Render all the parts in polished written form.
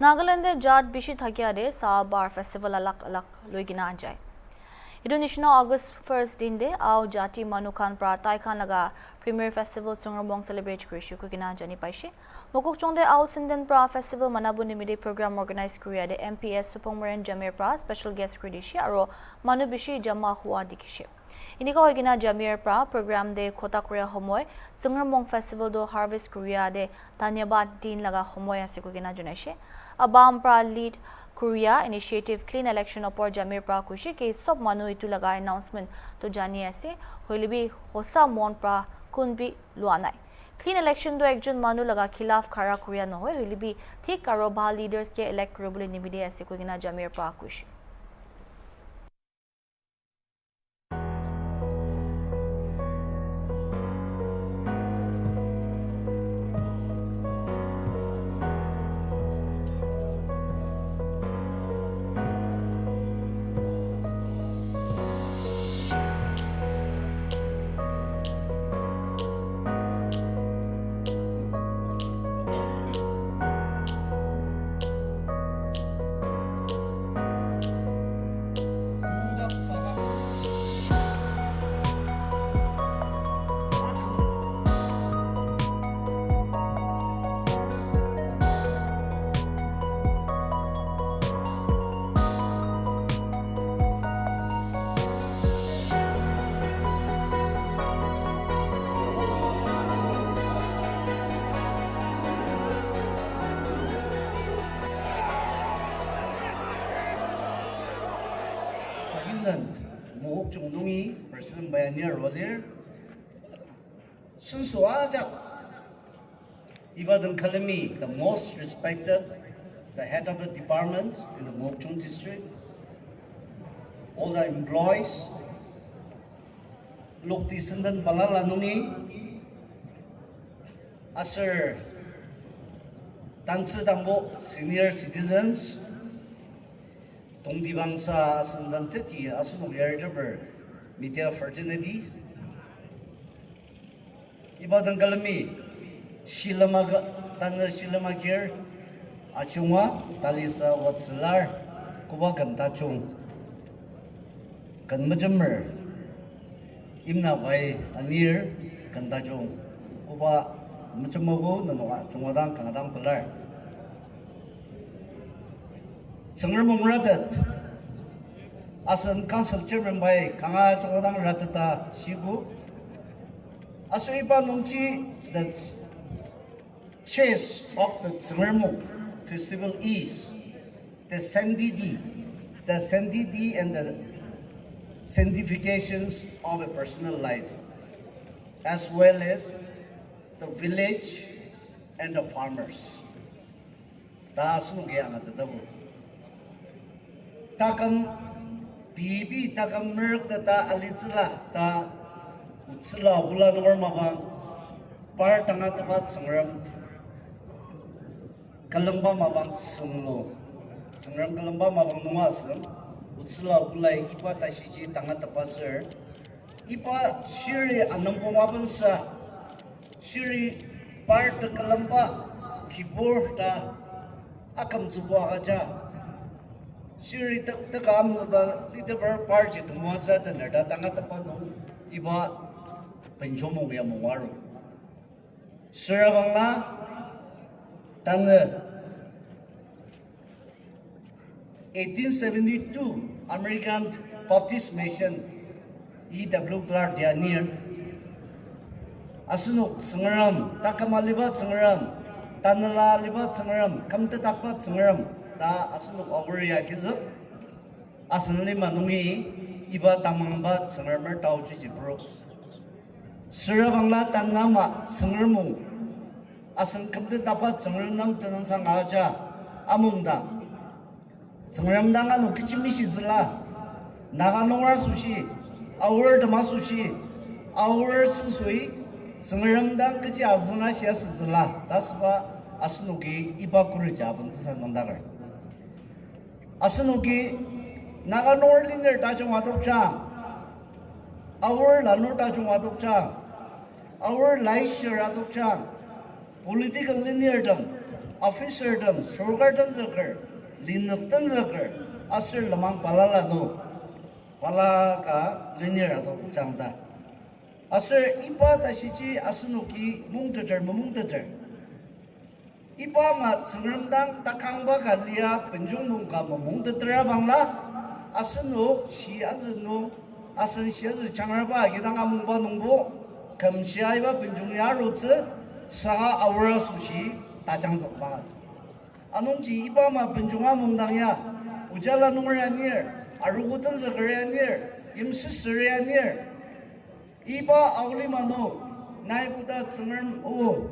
Nagaland Jad Bishi Thakia Sa Bar Festival Alak Luigina Jai. Indonesia August 1st din de aw jati manukan pra taikan laga premier festival sungrabong celebrate krishu ko gina jani paishi mokok chongde aw sinden pra festival manabu nimide program organize korea de MPS supongmaren jamir pra special guest kredishi aro manubishi jama huwa dikishi iniko gina jamir pra program de kota korea homoy sungrabong festival do harvest korea de tanyabad din laga homoy ase ko gina junaishi abam pra lead Korea Initiative Clean Election opor Jamir pra kushi ke sob manu itu laga announcement to jani ase hoilibi hosa mon pra kunbi luanai Clean Election do ekjon manu laga khilaf khara Korea no hoy hoilibi thik karo ba leaders ke elect korobole nimide ase ko gina Jamir pra kushi Mohok Chungdungi, President Bayanier Rolir, Sunsuajak, Ibadan Kalemi, the most respected, the head of the department in the Mohok Chung district, all the employees, Lukti Sindan Balalanungi, Asir Tansi Dambo, senior citizens, Tongdibangsa Sandanteti, Asunok Yarjaber, media fraternities, Ibadan Galami, Shilamaga, Tana Shilamagir, Achunga, Talisa Watsalar, Kubagan Tachung, Kanmajamer, Imna Vai Anir, Kantachung, Kuba Machumogo, Nanoa, Chungadang, Kanadang Palar. Sangramong Ratat Asan Council Chairman by Kanga Chongadang Ratata Shibu Asuipa Nungchi, the chase of the Sangramong Festival is the Sandidi and the sanctifications of a personal life, as well as the village and the farmers. Takam bibi takam merk ta alizla ta utsla bulan warmabang par tanga tapat sangram kalamba mabang sunglo sangram kalamba mabang nungas utsla bulai ipa tasiji tanga tapasir ipa shiri anam pumabansa shiri par ta kalamba kibor ta akam zuwa aja Siri takam ba little party to Moza and Nada Tangatapano Iba Penchomo Yamuaru. Suravanga Tanga 1872 American Baptist Mission E.W. Clark Dianir Asunuk Sangaram Takamalibat Sangaram Tanala Libat Sangaram Kamta Tapat Sangaram Ta asunuk overya kizu asunli manungi iba tamangba sangarmer tauji jibro surabangla tangama sangarmu asun kamde dapat sangarnam tanang sangaja amungda sangaramdanga nukichimishi zla naganongar sushi our damasushi our susui sangaramdang kaji azanga shias zla tasba asunuki iba kurja bansa nandagar Asunuki Naga Norlinger Tachung Atokchang, our Lano Tachung Atokchang, our Laisher Atokchang, political lineardom, officer dan sorgar dan zakar linak dan zakar asir lamang palala no pala ka linear atau jangda asir ipa tasiji asunuki mungtadar memungtadar ipa ma sengremdang takang ba galia penjung nungka memungtadar bangla asunu si azunu asan si azu changraba gidang amungba nungbo kamsiai ba penjung ya rutse saha awra sushi tajang zakba anongji ipa ma penjunga mungdangya ujala nungranir arugutan zakaranir imsisrianir ipa awli mano naikuta tsengrem o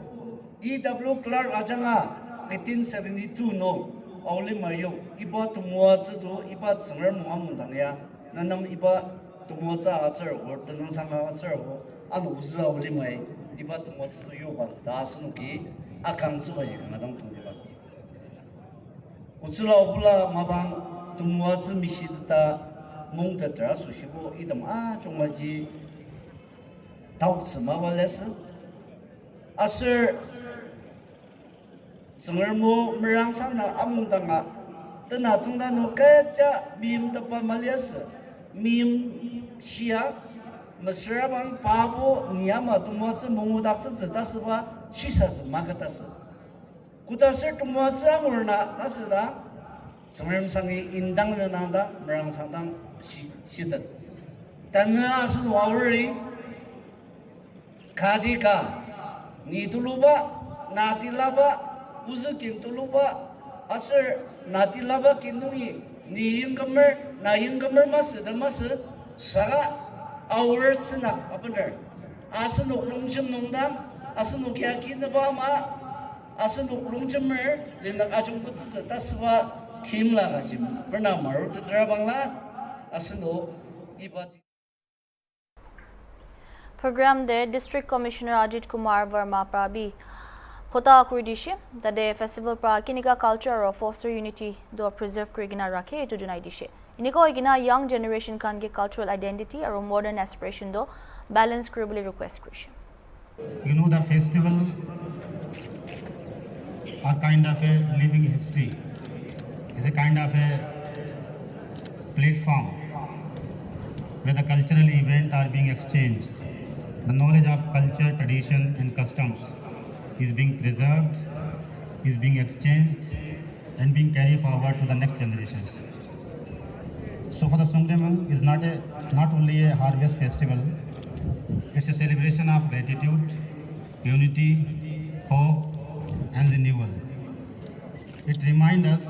E.W. Clark ajanga 1872 no awli mayo ipa tumwa zidu ipa tsengrem mungdangya nanam ipa tumwa za azer or tanang sanga azer ho anu uza awli mai ipa tumwa zidu yoga dasnuki akang zuba yikangadang tungdiba utsula obula mabang tumwa zi mishidta mungtadra sushibo idam chongmaji tautsi mawales asir zengermu merangsana amungdanga tena zengdanu kaca mim tapa malias mim sia mesrabang pabo niyama tumwa zi mungudak zi tasba shisas magatas kutasir tumwa zi angurna tasda zengerm sangi indang nanda merangsandang sidat tanna asu wawri kadika ni tuluba natilaba uzukin tuluba asir natilaba kinungi ni yinggamer na yinggamer mas saga awur sinak abenar asunuk lungjim nungdang asunuk yakin ba ma asunuk lungjimer linak ajung kutsa taswa tim la gajim pernah maru tetra bangla asunuk ibati Program de District Commissioner Ajit Kumar Verma Prabi Kota Kuridishi that the festival pra kinika culture or foster unity do preserve krigina rakhe to junai dishe iniko igina young generation kan ge cultural identity or modern aspiration do balance kribuli request krish you know the festival are kind of a living history is a kind of a platform where the cultural events are being exchanged. The knowledge of culture, tradition and customs is being preserved, is being exchanged and being carried forward to the next generations. So for the Songdemang is not only a harvest festival, it's a celebration of gratitude, unity, hope and renewal. It reminds us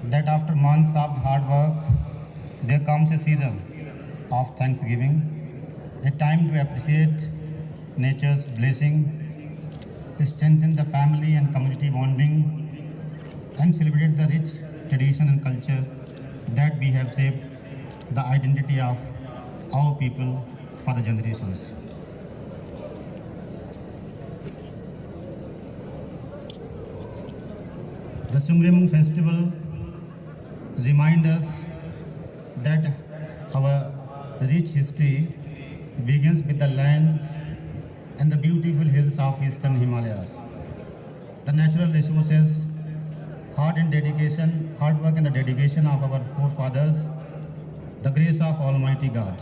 that after months of hard work, there comes a season of thanksgiving, a time to appreciate nature's blessing, strengthen the family and community bonding, and celebrate the rich tradition and culture that we have shaped the identity of our people for the generations. The Sungrimung festival reminds us that our rich history begins with the land and the beautiful hills of eastern Himalayas. The natural resources, hard work and the dedication of our forefathers, the grace of Almighty God.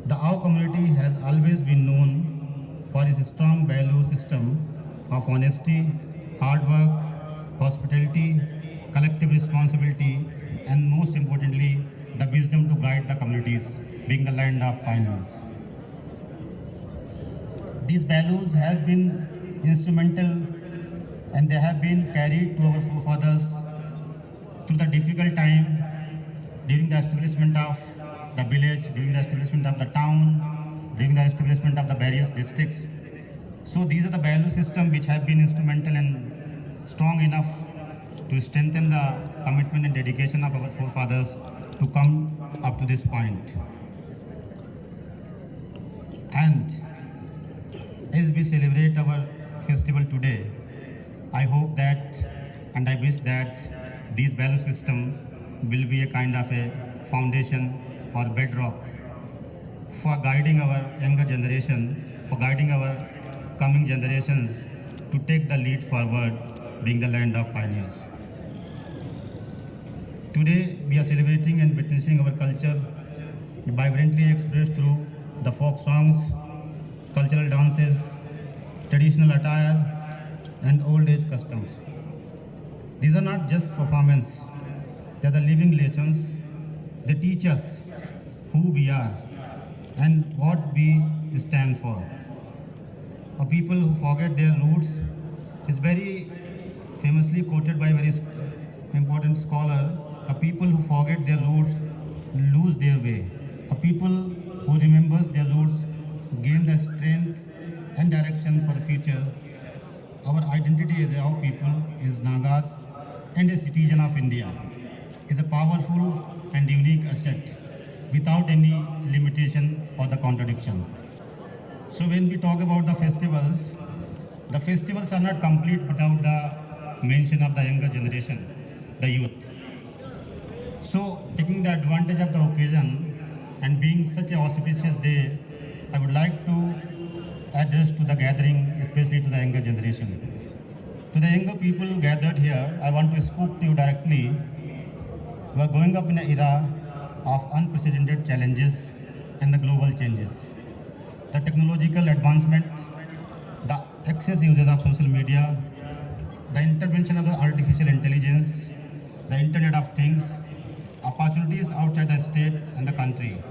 The Ao community has always been known for its strong value system of honesty, hard work, hospitality, collective responsibility, and most importantly, the wisdom to guide the communities, being the land of pioneers. These values have been instrumental and they have been carried to our forefathers through the difficult time during the establishment of the village, during the establishment of the town, during the establishment of the various districts. So these are the value systems which have been instrumental and strong enough to strengthen the commitment and dedication of our forefathers to come up to this point. And as we celebrate our festival today, I hope that and I wish that these value system will be a kind of a foundation or bedrock for guiding our younger generation, for guiding our coming generations to take the lead forward, being the land of pioneers. Today, we are celebrating and witnessing our culture vibrantly expressed through the folk songs, cultural dances, traditional attire, and old age customs. These are not just performance, they are the living lessons. They teach us who we are and what we stand for. A people who forget their roots is very famously quoted by a very important scholar. A people who forget their roots lose their way. A people who remembers their roots gain the strength and direction for the future. Our identity as our people is Nagas and a citizen of India is a powerful and unique asset without any limitation or the contradiction. So when we talk about the festivals are not complete without the mention of the younger generation, the youth. So taking the advantage of the occasion and being such an auspicious day, I would like to address to the gathering, especially to the younger generation. To the younger people gathered here, I want to speak to you directly. We are going up in an era of unprecedented challenges and the global changes. The technological advancement, the excess usage of social media, the intervention of the artificial intelligence, the Internet of Things, opportunities outside the state and the country.